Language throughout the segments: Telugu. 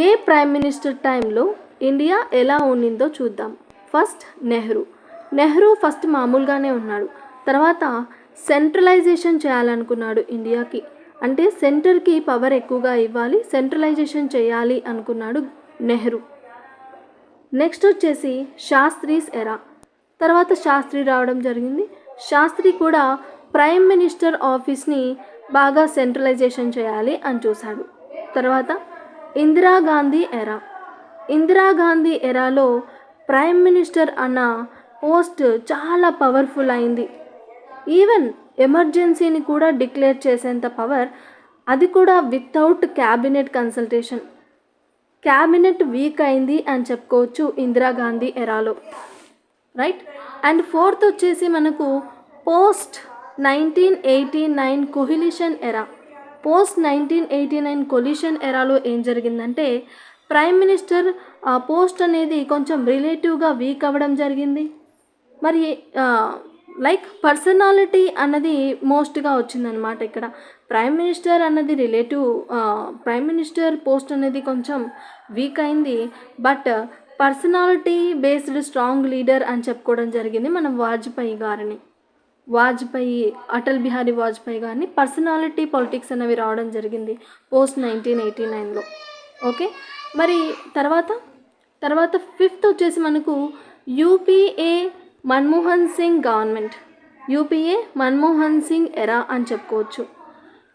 ఏ ప్రైమ్ మినిస్టర్ టైంలో ఇండియా ఎలా ఉండిందో చూద్దాం. ఫస్ట్ నెహ్రూ ఫస్ట్ మామూలుగానే ఉన్నాడు. తర్వాత సెంట్రలైజేషన్ చేయాలనుకున్నాడు ఇండియాకి. అంటే సెంటర్కి పవర్ ఎక్కువగా ఇవ్వాలి, సెంట్రలైజేషన్ చేయాలి అనుకున్నాడు నెహ్రూ. నెక్స్ట్ వచ్చేసి శాస్త్రీస్ ఎరా. తర్వాత శాస్త్రి రావడం జరిగింది. శాస్త్రి కూడా ప్రైమ్ మినిస్టర్ ఆఫీస్ని బాగా సెంట్రలైజేషన్ చేయాలి అని చూశాడు. తర్వాత ఇందిరాగాంధీ ఎరాలో ప్రైమ్ మినిస్టర్ అన్న పోస్ట్ చాలా పవర్ఫుల్ అయింది. ఈవెన్ ఎమర్జెన్సీని కూడా డిక్లేర్ చేసేంత పవర్, అది కూడా without cabinet consultation. Cabinet week అయింది అని చెప్పుకోవచ్చు ఇందిరాగాంధీ ఎరాలో, రైట్. అండ్ ఫోర్త్ వచ్చేసి మనకు పోస్ట్ 1989 కొలిషన్ ఎరా. పోస్ట్ 1989 కొలిషన్ ఎరాలో ఏం జరిగిందంటే ప్రైమ్ మినిస్టర్ పోస్ట్ అనేది కొంచెం రిలేటివ్గా వీక్ అవ్వడం జరిగింది. మరి లైక్ పర్సనాలిటీ అన్నది మోస్ట్గా వచ్చిందనమాట. ఇక్కడ ప్రైమ్ మినిస్టర్ అన్నది ప్రైమ్ మినిస్టర్ పోస్ట్ అనేది కొంచెం వీక్ అయింది. But personality based strong leader అని చెప్పుకోవడం జరిగింది మనం అటల్ బిహారీ వాజ్పేయి గారిని. పర్సనాలిటీ పాలిటిక్స్ అనేవి రావడం జరిగింది పోస్ట్ 1989లో. ఓకే, మరి తర్వాత ఫిఫ్త్ వచ్చేసి మనకు యూపీఏ మన్మోహన్ సింగ్ ఎరా అని చెప్పుకోవచ్చు.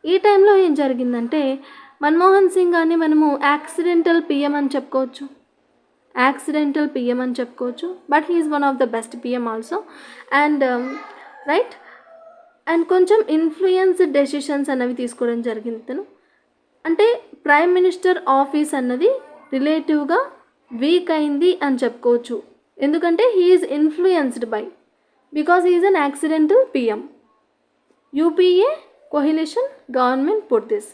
ఈ టైంలో ఏం జరిగిందంటే మన్మోహన్ సింగ్ గారిని మనము యాక్సిడెంటల్ పిఎం అని చెప్పుకోవచ్చు. But he is one of the best PM also. And right, and కొంచెం ఇన్ఫ్లుయెన్స్ డెసిషన్స్ అనేవి తీసుకోవడం జరిగింది తను. అంటే ప్రైమ్ మినిస్టర్ ఆఫీస్ అన్నది రిలేటివ్గా వీక్ అయింది అని చెప్పుకోవచ్చు. ఎందుకంటే he is influenced because he is an accidental PM. UPA coalition government put this.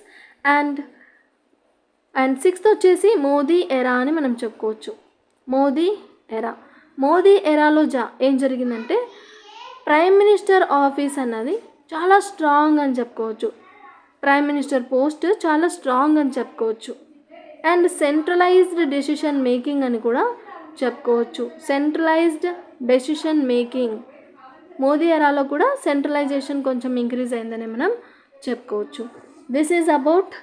And sixth వచ్చేసి మోదీ ఎరా అని మనం చెప్పుకోవచ్చు. మోదీ ఎరాలో ఏం జరిగిందంటే ప్రైమ్ మినిస్టర్ ఆఫీస్ అన్నది చాలా స్ట్రాంగ్ అని చెప్పుకోవచ్చు. ప్రైమ్ మినిస్టర్ పోస్ట్ చాలా స్ట్రాంగ్ అని చెప్పుకోవచ్చు. అండ్ సెంట్రలైజ్డ్ డెసిషన్ మేకింగ్ అని కూడా చెప్పుకోవచ్చు. మోదీ ఎరాలో కూడా సెంట్రలైజేషన్ కొంచెం ఇంక్రీజ్ అయిందని మనం చెప్పుకోవచ్చు. This is about